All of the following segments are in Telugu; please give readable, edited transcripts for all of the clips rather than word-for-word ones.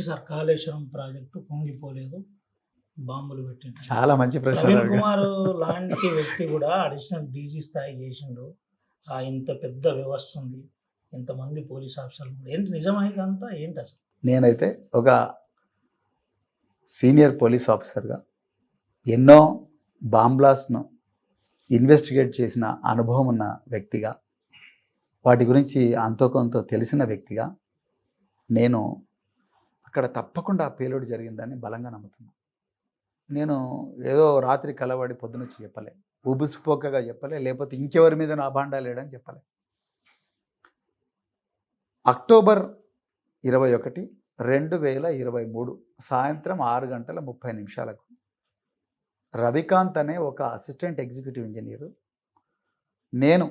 Sir Kaleshwaram project పొంగిపోలేదు. బాంబులు పెట్టిండు. చాలా మంచి ప్రశ్న ప్రవీణ్ అడిగారు. కుమార్ లాంటి వ్యక్తి కూడా అడిషనల్ డీజీ స్థాయి చేసిండు. ఇంత పెద్ద వ్యవస్థ ఉంది. ఇంతమంది పోలీస్ ఆఫీసర్లు ఏంటి నిజమా ఇదంతా ఏంటి అసలు? నేనైతే ఒక సీనియర్ పోలీస్ ఆఫీసర్గా ఎన్నో బాంబ్ బ్లాస్ట్ను ఇన్వెస్టిగేట్ చేసిన అనుభవం ఉన్న వ్యక్తిగా, వాటి గురించి అంతో కొంత తెలిసిన వ్యక్తిగా నేను అక్కడ తప్పకుండా పేలుడు జరిగిందని బలంగా నమ్ముతున్నాను. నేను ఏదో రాత్రి కలవడి పొద్దునొచ్చి చెప్పలే, ఉబుసుపోకగా చెప్పలే, లేకపోతే ఇంకెవరి మీద నా అభాండాలు లేడని చెప్పలే. అక్టోబర్ 21, 2023 సాయంత్రం 6:30 రవికాంత్ అనే ఒక అసిస్టెంట్ ఎగ్జిక్యూటివ్ ఇంజనీరు నేను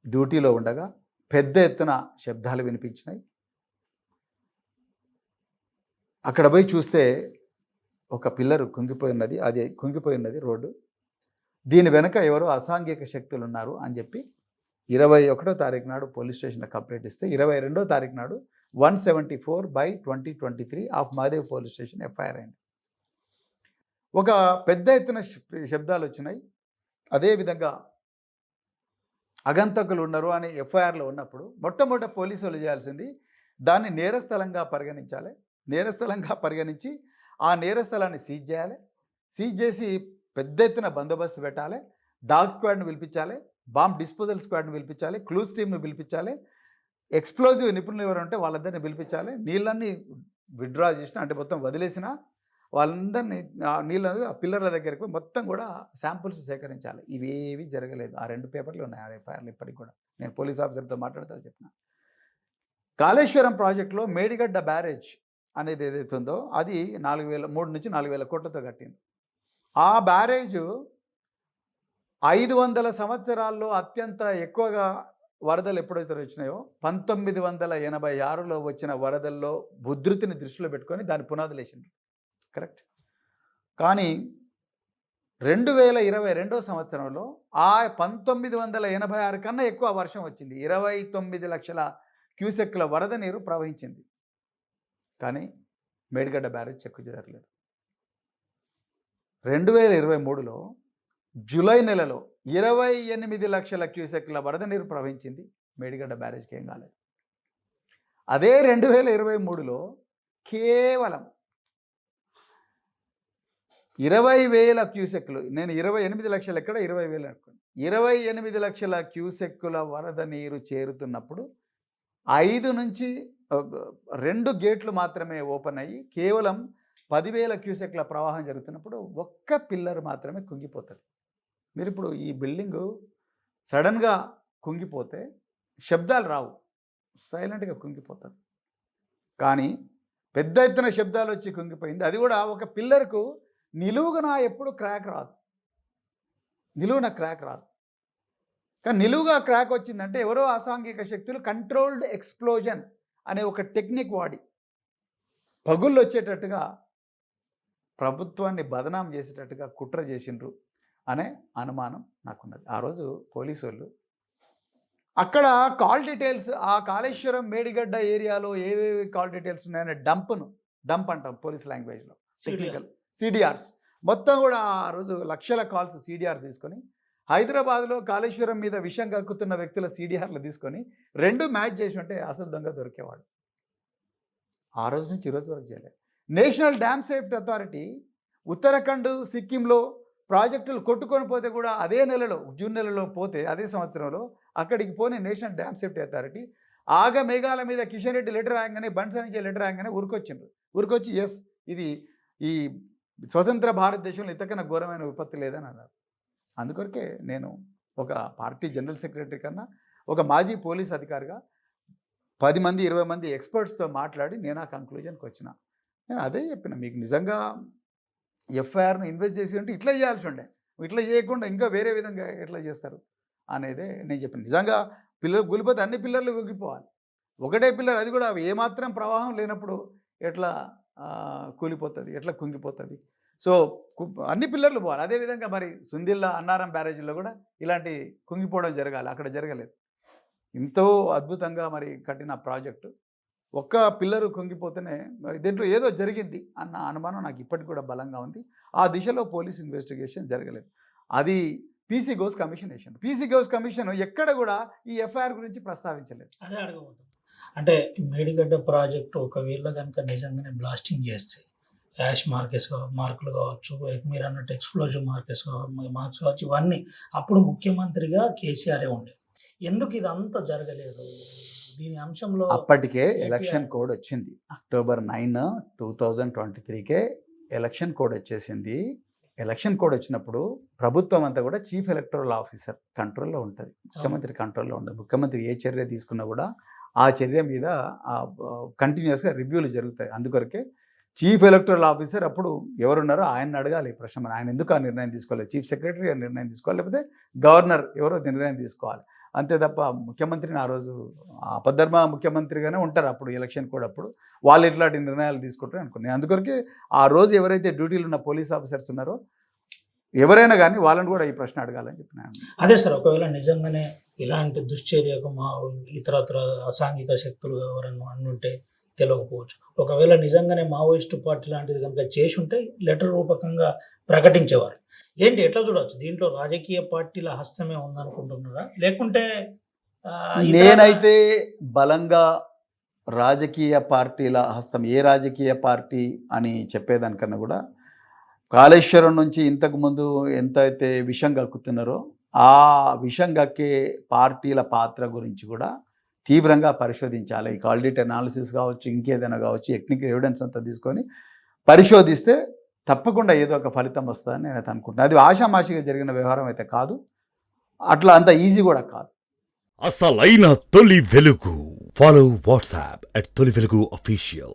డ్యూటీలో ఉండగా పెద్ద ఎత్తున శబ్దాలు వినిపించినాయి. అక్కడ పోయి చూస్తే ఒక పిల్లరు కుంగిపోయినది, అది కుంగిపోయినది రోడ్డు. దీని వెనక ఎవరో అసాంఘిక శక్తులు ఉన్నారు అని చెప్పి 21వ తారీఖు నాడు పోలీస్ స్టేషన్లో కంప్లైంట్ ఇస్తే 22వ తారీఖు నాడు 174/2023 ఆఫ్ మాదేవ్ పోలీస్ స్టేషన్ ఎఫ్ఐఆర్ అయింది. ఒక పెద్ద ఎత్తున శబ్దాలు వచ్చినాయి. అదేవిధంగా అగంతకులు ఉన్నారు అని ఎఫ్ఐఆర్లో ఉన్నప్పుడు మొట్టమొదట పోలీసు వాళ్ళు చేయాల్సింది దాన్ని నేరస్థలంగా పరిగణించాలి. నేరస్థలంగా పరిగణించి ఆ నేరస్థలాన్ని సీజ్ చేయాలి. సీజ్ చేసి పెద్ద ఎత్తున బందోబస్తు పెట్టాలి. డాగ్ స్క్వాడ్ను పిలిపించాలి, బాంబ్ డిస్పోజల్ స్క్వాడ్ను పిలిపించాలి, క్లూస్ టీమ్ను పిలిపించాలి, ఎక్స్ప్లోజివ్ నిపుణులు ఎవరు ఉంటే వాళ్ళందరినీ పిలిపించాలి. నీళ్ళన్నీ విత్డ్రా చేసిన అంటే మొత్తం వదిలేసిన వాళ్ళందరినీ నీళ్ళ పిల్లర్ల దగ్గరికి మొత్తం కూడా శాంపుల్స్ సేకరించాలి. ఇవేవి జరగలేదు. ఆ 2 పేపర్లు ఉన్నాయి ఆ ఎఫ్ఐఆర్లు ఇప్పటికి కూడా. నేను పోలీస్ ఆఫీసర్తో మాట్లాడుతూ చెప్పిన. కాళేశ్వరం ప్రాజెక్టులో మేడిగడ్డ బ్యారేజ్ అనేది ఏదైతే ఉందో అది 3 నుంచి 4,000 కోట్లతో కట్టింది. ఆ బ్యారేజు 500 సంవత్సరాల్లో అత్యంత ఎక్కువగా వరదలు ఎప్పుడైతే వచ్చినాయో 1986లో వచ్చిన వరదల్లో ఉధృతిని దృష్టిలో పెట్టుకొని దాని పునాదులు వేసింది. కరెక్ట్. కానీ 2022వ సంవత్సరంలో ఆ 1986 కన్నా ఎక్కువ వర్షం వచ్చింది. 29 లక్షల క్యూసెక్ల వరద నీరు ప్రవహించింది. కానీ మేడిగడ్డ బ్యారేజ్ చెక్కు చెదరలేదు. 2023లో జూలై నెలలో 28 లక్షల క్యూసెక్ల వరద నీరు ప్రవహించింది. మేడిగడ్డ బ్యారేజ్కి ఏం కాలేదు. అదే 2023లో కేవలం 20,000 క్యూసెక్లు, నేను 28 లక్షలు ఎక్కడ 20,000 అనుకోండి, 28 లక్షల క్యూసెక్కుల వరద నీరు చేరుతున్నప్పుడు 5 నుంచి 2 గేట్లు మాత్రమే ఓపెన్ అయ్యి కేవలం 10,000 క్యూసెక్ల ప్రవాహం జరుగుతున్నప్పుడు ఒక్క పిల్లర్ మాత్రమే కుంగిపోతుంది. మీరు ఇప్పుడు ఈ బిల్డింగు సడన్గా కుంగిపోతే శబ్దాలు రావు, సైలెంట్గా కుంగిపోతుంది. కానీ పెద్ద ఎత్తున శబ్దాలు వచ్చి కుంగిపోయింది. అది కూడా ఒక పిల్లర్కు నిలువుగా ఎప్పుడు క్రాక్ రాదు, నిలువున క్రాక్ రాదు. కానీ నిలువుగా క్రాక్ వచ్చిందంటే ఎవరో అసాంఘిక శక్తులు కంట్రోల్డ్ ఎక్స్ప్లోజన్ అనే ఒక టెక్నిక్ వాడి పగుళ్ళు వచ్చేటట్టుగా ప్రభుత్వాన్ని బదనాం చేసేటట్టుగా కుట్ర చేసిండ్రు అనే అనుమానం నాకున్నది. ఆ రోజు పోలీసు వాళ్ళు అక్కడ కాల్ డీటెయిల్స్, ఆ కాళేశ్వరం మేడిగడ్డ ఏరియాలో ఏవేవి కాల్ డీటెయిల్స్ ఉన్నాయనే డంప్ అంటాం పోలీస్ లాంగ్వేజ్లో, టెక్నికల్ సిడిఆర్స్ మొత్తం కూడా ఆ రోజు లక్షల కాల్స్ సిడిఆర్ తీసుకొని హైదరాబాద్లో కాళేశ్వరం మీద విషం కక్కుతున్న వ్యక్తుల సిడిఆర్లు తీసుకొని 2 మ్యాచ్ చేసి ఉంటే అసలు దొంగ దొరికేవాడు. ఆ రోజు నుంచి ఈ రోజు వరకు చేయలేదు. National Dam Safety Authority Uttarakhand, సిక్కింలో ప్రాజెక్టులు కొట్టుకొని పోతే కూడా అదే నెలలో, జూన్ నెలలో పోతే అదే సంవత్సరంలో అక్కడికి పోని నేషనల్ డ్యామ్ సేఫ్టీ అథారిటీ ఆగ మేఘాల మీద కిషన్ రెడ్డి లెటర్ రాగానే, బన్సా నుంచి లెటర్ రాగానే ఉరికొచ్చి ఎస్ ఇది ఈ స్వతంత్ర భారతదేశంలో ఇంతకన్నా ఘోరమైన విపత్తు లేదని అన్నారు. అందుకొరకే నేను ఒక పార్టీ జనరల్ సెక్రటరీ కన్నా ఒక మాజీ పోలీస్ అధికారిగా 10 మంది 20 మంది ఎక్స్పర్ట్స్తో మాట్లాడి నేను ఆ కంక్లూజన్కి వచ్చిన. నేను అదే చెప్పిన, మీకు నిజంగా ఎఫ్ఐఆర్ను ఇన్వెస్ట్ చేసి ఉంటే ఇట్లా చేయాల్సి ఉండే, ఇట్లా చేయకుండా ఇంకా వేరే విధంగా ఎట్లా చేస్తారు అనేదే నేను చెప్పిన. నిజంగా పిల్లలు కూలిపోతే అన్ని పిల్లర్లు కూలిపోవాలి, ఒకటే పిల్లర్, అది కూడా ఏమాత్రం ప్రవాహం లేనప్పుడు ఎట్లా కూలిపోతుంది, ఎట్లా కుంగిపోతుంది. సో అన్ని పిల్లర్లు పోవాలి. అదేవిధంగా మరి సుందిల్లా అన్నారం బ్యారేజీలో కూడా ఇలాంటి కుంగిపోవడం జరగాలి, అక్కడ జరగలేదు. ఎంతో అద్భుతంగా మరి కట్టిన ప్రాజెక్టు ఒక్క పిల్లరు కుంగిపోతేనే దీంట్లో ఏదో జరిగింది అన్న అనుమానం నాకు ఇప్పటికి కూడా బలంగా ఉంది. ఆ దిశలో పోలీస్ ఇన్వెస్టిగేషన్ జరగలేదు. అది పీసీ ఘోష్ కమిషన్ వేసింది. పీసీ ఘోష్ కమిషన్ ఎక్కడ కూడా ఈ ఎఫ్ఐఆర్ గురించి ప్రస్తావించలేదు. అదే అడగబోతుంది. అంటే మేడిగడ్డ ప్రాజెక్టు ఒకవేళ కనుక నిజంగానే బ్లాస్టింగ్ చేస్తే యాష్ మార్కులు కావచ్చు, మీరు అన్నట్టు ఎక్స్ప్లోజివ్ మార్క్స్ కావచ్చు, ఇవన్నీ అప్పుడు ముఖ్యమంత్రిగా కేసీఆరే ఉండే. ఎందుకు ఇదంతా జరగలేదు? దీని అంశంలో అప్పటికే ఎలక్షన్ కోడ్ వచ్చింది. అక్టోబర్ 9, 2023కే ఎలక్షన్ కోడ్ వచ్చేసింది. ఎలక్షన్ కోడ్ వచ్చినప్పుడు ప్రభుత్వం అంతా కూడా చీఫ్ ఎలక్టరల్ ఆఫీసర్ కంట్రోల్లో ఉంటుంది, ముఖ్యమంత్రి కంట్రోల్లో ఉండదు. ముఖ్యమంత్రి ఏ చర్య తీసుకున్నా కూడా ఆ చర్య మీద కంటిన్యూస్గా రివ్యూలు జరుగుతాయి. అందుకొరకే చీఫ్ ఎలక్టరల్ ఆఫీసర్ అప్పుడు ఎవరున్నారో ఆయన అడగాలి ప్రశ్న. ఆయన ఎందుకు ఆ నిర్ణయం తీసుకోవాలి? చీఫ్ సెక్రటరీ ఆ నిర్ణయం తీసుకోవాలి, లేకపోతే గవర్నర్ ఎవరో నిర్ణయం తీసుకోవాలి. అంతే తప్ప ముఖ్యమంత్రిని ఆ రోజు అపధర్మ ముఖ్యమంత్రిగానే ఉంటారు అప్పుడు ఎలక్షన్ కూడా. అప్పుడు వాళ్ళు ఇట్లాంటి నిర్ణయాలు తీసుకుంటారు అనుకున్నాను. అందుకొరకే ఆ రోజు ఎవరైతే డ్యూటీలో ఉన్న పోలీస్ ఆఫీసర్స్ ఉన్నారో ఎవరైనా కానీ వాళ్ళని కూడా ఈ ప్రశ్న అడగాలని చెప్పినాను. అదే సార్, ఒకవేళ నిజంగానే ఇలాంటి దుశ్చర్యకు ఇతరత్ర అసాంఘిక శక్తులు ఎవరన్నా అన్నుంటే తెలియకపోవచ్చు. ఒకవేళ నిజంగానే మావోయిస్టు పార్టీ లాంటిది కనుక చేసి ఉంటే లెటర్ రూపకంగా ప్రకటించేవారు. ఏంటి ఎట్లా చూడవచ్చు? దీంట్లో రాజకీయ పార్టీల హస్తమే ఉందనుకుంటున్నారా, లేకుంటే నేనైతే బలంగా రాజకీయ పార్టీల హస్తం, ఏ రాజకీయ పార్టీ అని చెప్పేదానికన్నా కూడా కాళేశ్వరం నుంచి ఇంతకుముందు ఎంతైతే విషం కక్కుతున్నారో ఆ విషం కక్కే పార్టీల పాత్ర గురించి కూడా తీవ్రంగా పరిశోధించాలి. ఈ ఆడిట్ అనాలిసిస్ కావచ్చు, ఇంకేదైనా కావచ్చు, టెక్నికల్ ఎవిడెన్స్ అంతా తీసుకొని పరిశోధిస్తే తప్పకుండా ఏదో ఒక ఫలితం వస్తుందని నేను అయితే అనుకుంటున్నాను. అది ఆషామాషిగా జరిగిన వ్యవహారం అయితే కాదు, అట్లా అంత ఈజీ కూడా కాదు. అసలైన తొలి వెలుగు. ఫాలో వాట్సాప్ @తొలి వెలుగు official.